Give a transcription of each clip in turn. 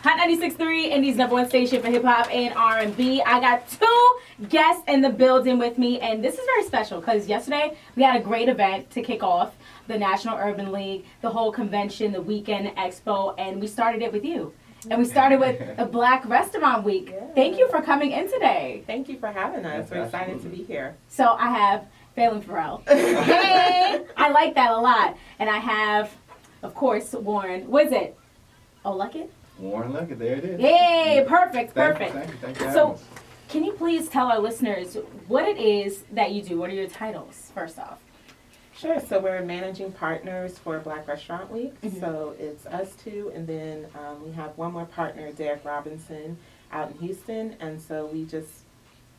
Hot 96.3, Indy's #1 station for hip hop and R&B. I got two guests in the building with me, and this is very special because yesterday we had a great event to kick off the National Urban League, the whole convention, the weekend expo, and we started it with you. And we started with a Black Restaurant Week. Yeah. Thank you for coming in today. Thank you for having us. We're excited to be here. So I have Phelan Farrell. Hey! I like that a lot. And I have, of course, Warren. What is it? Oh, Luckett? Warren Luckett, there it is. Yay! Perfect. Thank you for having us. Can you please tell our listeners what it is that you do? What are your titles, first off? Sure. So we're managing partners for Black Restaurant Week. Mm-hmm. So it's us two, and then we have one more partner, Derek Robinson, out in Houston. And so we just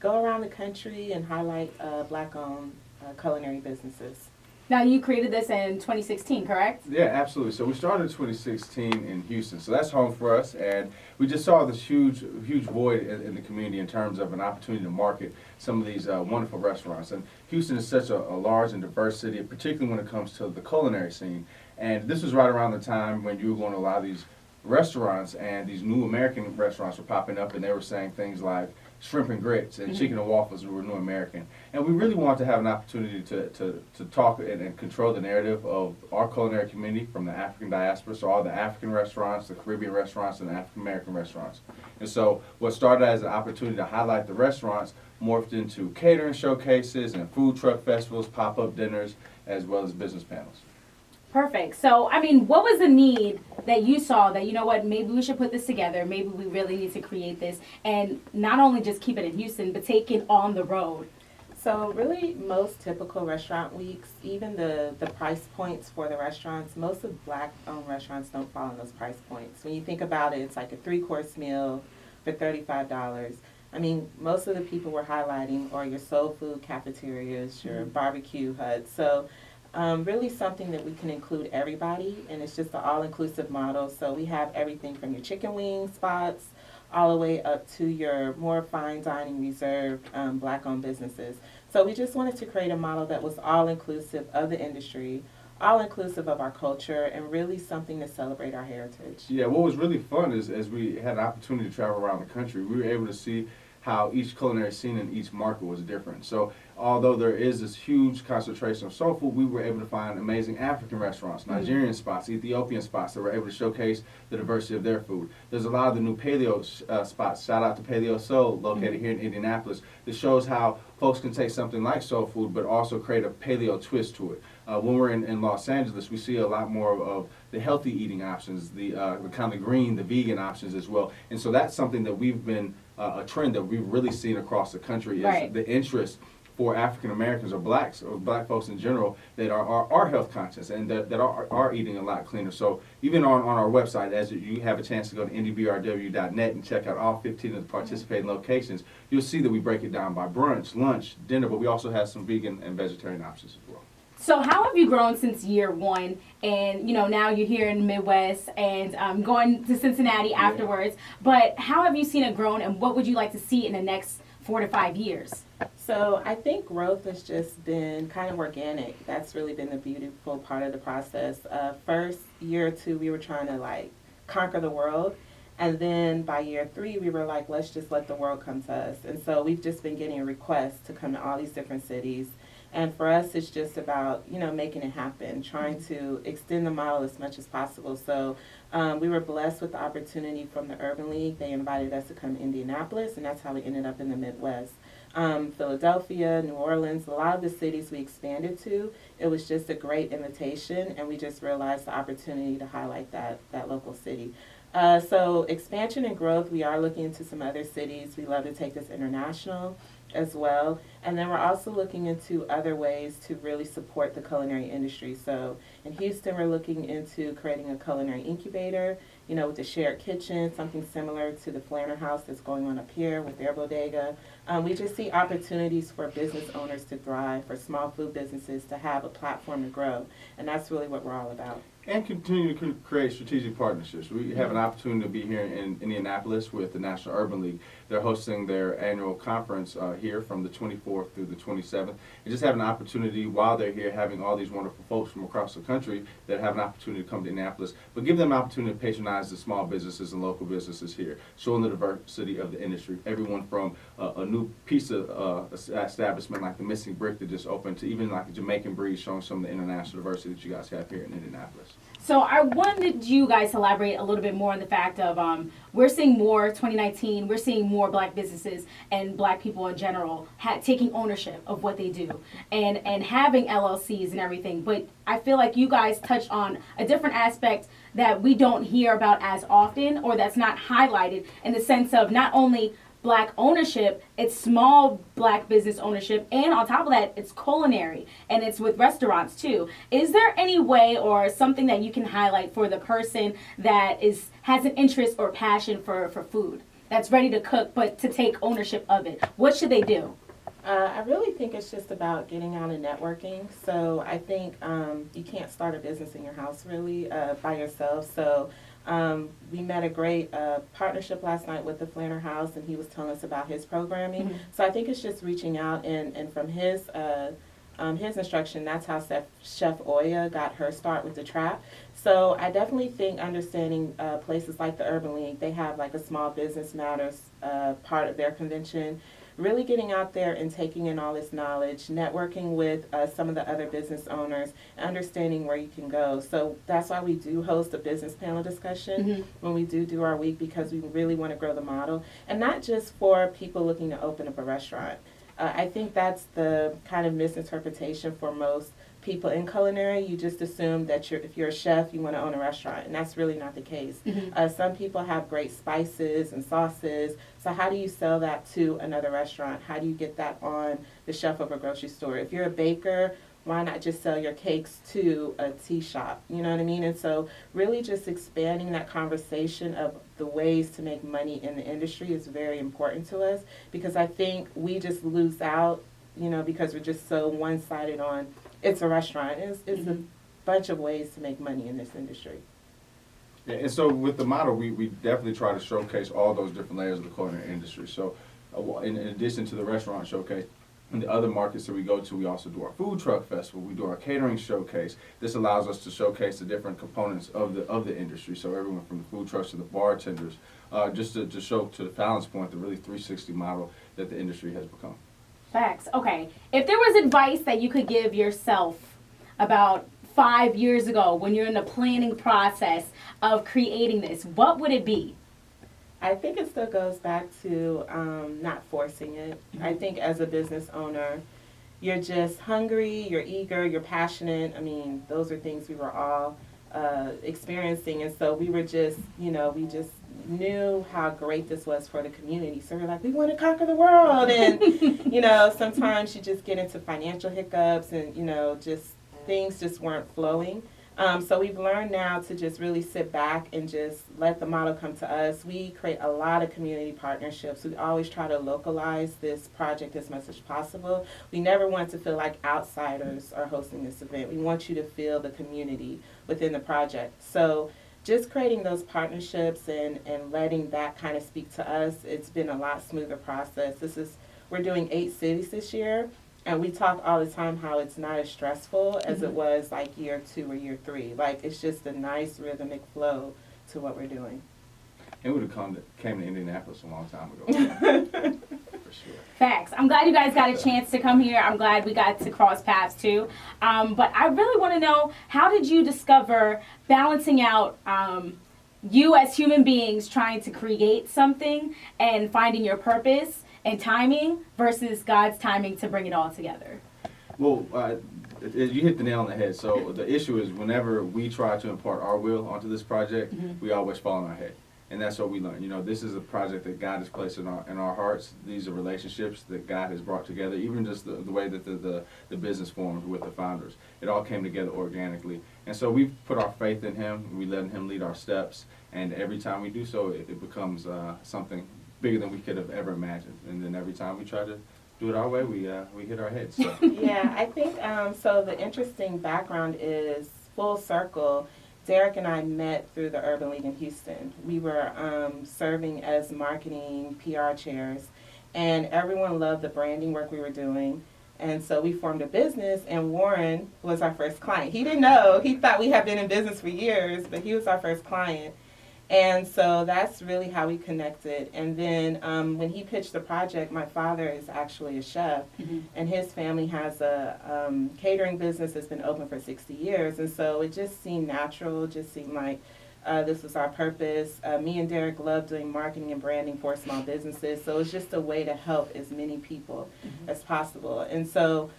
go around the country and highlight Black-owned culinary businesses. Now, you created this in 2016, correct? Yeah, absolutely. So we started in 2016 in Houston. So that's home for us. And we just saw this huge void in the community in terms of an opportunity to market some of these wonderful restaurants. And Houston is such a large and diverse city, particularly when it comes to the culinary scene. And this was right around the time when you were going to a lot of these restaurants, and these new American restaurants were popping up, and they were saying things like shrimp and grits and chicken and waffles were new American. And we really wanted to have an opportunity to talk and control the narrative of our culinary community from the African diaspora, so all the African restaurants, the Caribbean restaurants, and the African American restaurants. And so what started as an opportunity to highlight the restaurants morphed into catering showcases and food truck festivals, pop-up dinners, as well as business panels. Perfect. So, I mean, what was the need that you saw that, you know what, maybe we should put this together, maybe we really need to create this, and not only just keep it in Houston, but take it on the road? So really, most typical restaurant weeks, even the price points for the restaurants, most of Black-owned restaurants don't fall in those price points. When you think about it, it's like a 3-course meal for $35. I mean, most of the people we're highlighting are your soul food cafeterias, your barbecue huts. So really something that we can include everybody, and it's just an all-inclusive model. So we have everything from your chicken wing spots all the way up to your more fine dining reserved Black-owned businesses. So we just wanted to create a model that was all-inclusive of the industry, all-inclusive of our culture, and really something to celebrate our heritage. Yeah, what was really fun is as we had an opportunity to travel around the country, we were able to see how each culinary scene in each market was different. So although there is this huge concentration of soul food, we were able to find amazing African restaurants, Nigerian spots, Ethiopian spots that were able to showcase the diversity of their food. There's a lot of the new paleo spots, shout out to Paleo Soul, located here in Indianapolis, that shows how folks can take something like soul food but also create a paleo twist to it. When we're in Los Angeles, we see a lot more of the healthy eating options, the kind of green, the vegan options as well. And so that's something that we've been, a trend that we've really seen across the country, is the interest for African Americans or blacks or black folks in general that are health conscious and that are eating a lot cleaner. So even on our website, as you have a chance to go to indybrw.net and check out all 15 of the participating locations, you'll see that we break it down by brunch, lunch, dinner, but we also have some vegan and vegetarian options as well. So how have you grown since year one? And, you know, now you're here in the Midwest and going to Cincinnati afterwards. But how have you seen it grown, and what would you like to see in the next 4 to 5 years? So I think growth has just been kind of organic. That's really been the beautiful part of the process. First year or two, we were trying to like conquer the world. And then by year 3, we were like, let's just let the world come to us. And so we've just been getting requests to come to all these different cities. And for us, it's just about, you know, making it happen, trying to extend the model as much as possible. So we were blessed with the opportunity from the Urban League. They invited us to come to Indianapolis, and that's how we ended up in the Midwest. Philadelphia, New Orleans, a lot of the cities we expanded to, it was just a great invitation, and we just realized the opportunity to highlight that local city. So expansion and growth, we are looking into some other cities. We love to take this international as well. And then we're also looking into other ways to really support the culinary industry. So in Houston, we're looking into creating a culinary incubator, you know, with a shared kitchen, something similar to the Flanner House that's going on up here with their bodega. We just see opportunities for business owners to thrive, for small food businesses to have a platform to grow. And that's really what we're all about. And continue to create strategic partnerships. We have an opportunity to be here in Indianapolis with the National Urban League. They're hosting their annual conference here from the 24th through the 27th. And just have an opportunity while they're here, having all these wonderful folks from across the country that have an opportunity to come to Indianapolis, but give them an opportunity to patronize the small businesses and local businesses here, showing the diversity of the industry. Everyone from a new pizza establishment like the Missing Brick that just opened to even like the Jamaican Breeze, showing some of the international diversity that you guys have here in Indianapolis. So I wanted you guys to elaborate a little bit more on the fact of we're seeing more 2019, we're seeing more black businesses and black people in general taking ownership of what they do and having LLCs and everything. But I feel like you guys touch on a different aspect that we don't hear about as often, or that's not highlighted, in the sense of not only black ownership, it's small black business ownership, and on top of that, it's culinary, and it's with restaurants too. Is there any way or something that you can highlight for the person that has an interest or passion for food, that's ready to cook, but to take ownership of it? What should they do? I really think it's just about getting out and networking. So I think you can't start a business in your house really by yourself. So we met a great partnership last night with the Flanner House, and he was telling us about his programming. Mm-hmm. So I think it's just reaching out, and from his instruction, that's how Chef Oya got her start with the Trap. So I definitely think understanding places like the Urban League, they have like a Small Business Matters part of their convention. Really getting out there and taking in all this knowledge, networking with some of the other business owners, understanding where you can go. So that's why we do host a business panel discussion when we do our week, because we really want to grow the model. And not just for people looking to open up a restaurant. I think that's the kind of misinterpretation for most people in culinary. You just assume that if you're a chef, you want to own a restaurant, and that's really not the case. Some people have great spices and sauces, so how do you sell that to another restaurant? How do you get that on the shelf of a grocery store? If you're a baker, why not just sell your cakes to a tea shop? You know what I mean? And so really just expanding that conversation of the ways to make money in the industry is very important to us, because I think we just lose out, because we're just so one-sided on it's a restaurant. It's a bunch of ways to make money in this industry. Yeah, and so with the model, we definitely try to showcase all those different layers of the culinary industry. So in addition to the restaurant showcase, in the other markets that we go to, we also do our food truck festival. We do our catering showcase. This allows us to showcase the different components of the industry. So everyone from the food trucks to the bartenders, just to show, to the Fallon's point, the really 360 model that the industry has become. Facts. Okay. If there was advice that you could give yourself about 5 years ago when you're in the planning process of creating this, what would it be? I think it still goes back to not forcing it. I think as a business owner, you're just hungry, you're eager, you're passionate. I mean, those are things we were all experiencing. And so we were just, we just knew how great this was for the community. So we're like, we want to conquer the world. And, sometimes you just get into financial hiccups and, just things just weren't flowing. So we've learned now to just really sit back and just let the model come to us. We create a lot of community partnerships. We always try to localize this project as much as possible. We never want to feel like outsiders are hosting this event. We want you to feel the community within the project. So just creating those partnerships and letting that kind of speak to us, it's been a lot smoother process. We're doing 8 cities this year. And we talk all the time how it's not as stressful as it was like year 2 or year 3. Like, it's just a nice rhythmic flow to what we're doing. It would have came to Indianapolis a long time ago. For sure. Facts. I'm glad you guys got a chance to come here. I'm glad we got to cross paths too. But I really want to know, how did you discover balancing out you as human beings trying to create something and finding your purpose and timing versus God's timing to bring it all together? Well, you hit the nail on the head. So the issue is whenever we try to impart our will onto this project, we always fall on our head. And that's what we learn. This is a project that God has placed in our hearts. These are relationships that God has brought together, even just the way that the business formed with the founders. It all came together organically. And so we've put our faith in Him. We let Him lead our steps. And every time we do so, it becomes something bigger than we could have ever imagined. And then every time we try to do it our way, we hit our heads. So. Yeah, I think so. The interesting background is full circle. Derek and I met through the Urban League in Houston. We were serving as marketing PR chairs, and everyone loved the branding work we were doing. And so we formed a business, and Warren was our first client. He didn't know. He thought we had been in business for years, but he was our first client. And so that's really how we connected. And then when he pitched the project, my father is actually a chef, and his family has a catering business that's been open for 60 years. And so it just seemed natural, it just seemed like this was our purpose. Me and Derek love doing marketing and branding for small businesses, so it's just a way to help as many people as possible. And so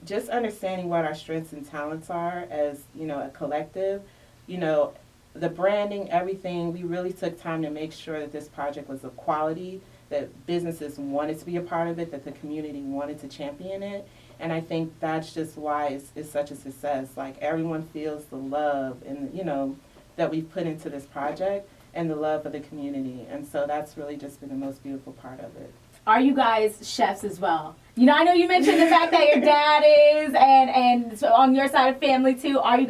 just understanding what our strengths and talents are as, a collective, the branding, everything, we really took time to make sure that this project was of quality, that businesses wanted to be a part of it, that the community wanted to champion it. And I think that's just why it's such a success. Like, everyone feels the love and, that we've put into this project and the love of the community. And so that's really just been the most beautiful part of it. Are you guys chefs as well? I know you mentioned the fact that your dad is, and so on your side of family too. How do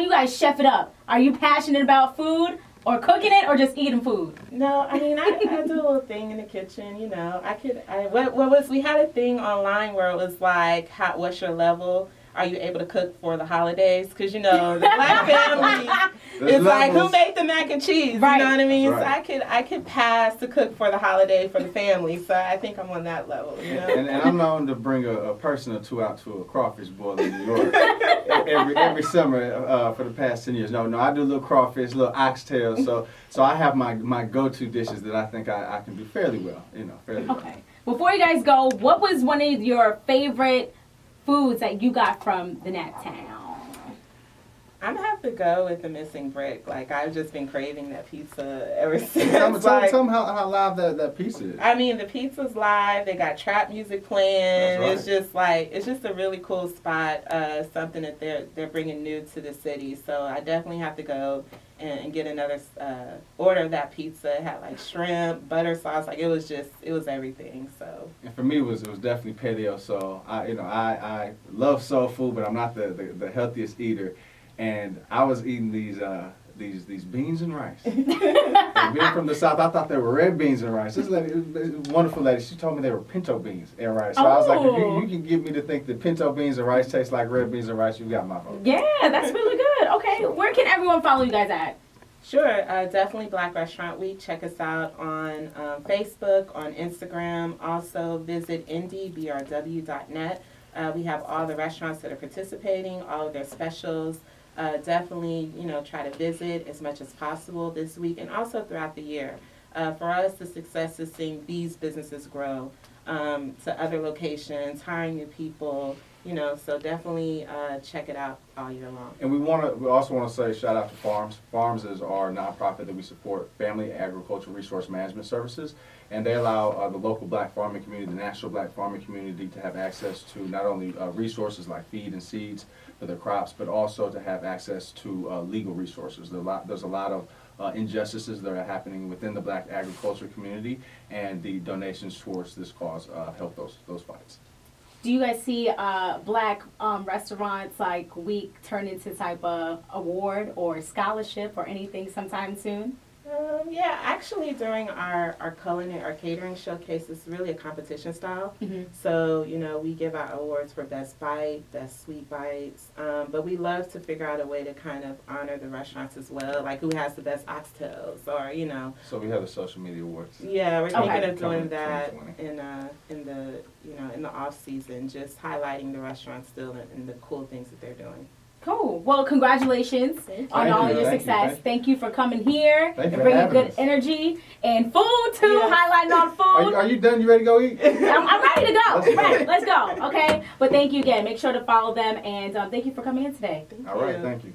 you guys chef it up? Are you passionate about food, or cooking it, or just eating food? No, I mean, I do a little thing in the kitchen, we had a thing online where it was like, what's your level? Are you able to cook for the holidays? Because, the Black family is like, who made the mac and cheese? Right. You know what I mean? Right. So I could pass to cook for the holiday for the family. So I think I'm on that level, And I'm known to bring a person or two out to a crawfish boil in New York every summer for the past 10 years. No, I do a little crawfish, a little oxtail. So I have my go-to dishes that I think I can do fairly well, fairly well. Okay. Before you guys go, what was one of your favorite foods that you got from the Nat Town? I'm gonna have to go with the missing brick. Like, I've just been craving that pizza ever since. Tell them how live that pizza is. I mean, the pizza's live. They got trap music playing. That's right. It's just a really cool spot. Something that they're bringing new to the city. So I definitely have to go and get another order of that pizza. It had like shrimp, butter sauce. Like, it was everything. So. And for me, it was definitely paleo. So I love soul food, but I'm not the healthiest eater. And I was eating these beans and rice. And being from the South, I thought they were red beans and rice. This lady, wonderful lady, she told me they were pinto beans and rice. So I was like, if you can get me to think that pinto beans and rice taste like red beans and rice, you got my vote. Yeah, that's really good. Okay, where can everyone follow you guys at? Sure, definitely Black Restaurant Week. Check us out on Facebook, on Instagram. Also visit Indy, brw.net. We have all the restaurants that are participating, all of their specials. Definitely, try to visit as much as possible this week and also throughout the year. For us, the success is seeing these businesses grow to other locations, hiring new people, so definitely check it out all year long. And we also want to say shout out to Farms. Farms is our nonprofit that we support, Family Agricultural Resource Management Services, and they allow the local Black farming community, the national Black farming community, to have access to not only resources like feed and seeds for their crops, but also to have access to legal resources. There's a lot of injustices that are happening within the Black agriculture community, and the donations towards this cause help those fights. Do you guys see Black restaurants like week turn into type of award or scholarship or anything sometime soon? Yeah, actually during our catering showcase, it's really a competition style. Mm-hmm. So, we give out awards for best bite, best sweet bites, but we love to figure out a way to kind of honor the restaurants as well, like who has the best oxtails or, So we have the social media awards. Yeah, we're thinking of doing that 2020. in the off season, just highlighting the restaurants still and the cool things that they're doing. Cool. Well, congratulations on all your success. Thank you for coming here and bringing good energy and food too, highlighting all the food. Are you done? You ready to go eat? I'm ready to go. Let's go. Okay. But thank you again. Make sure to follow them, and thank you for coming in today. All right. Thank you.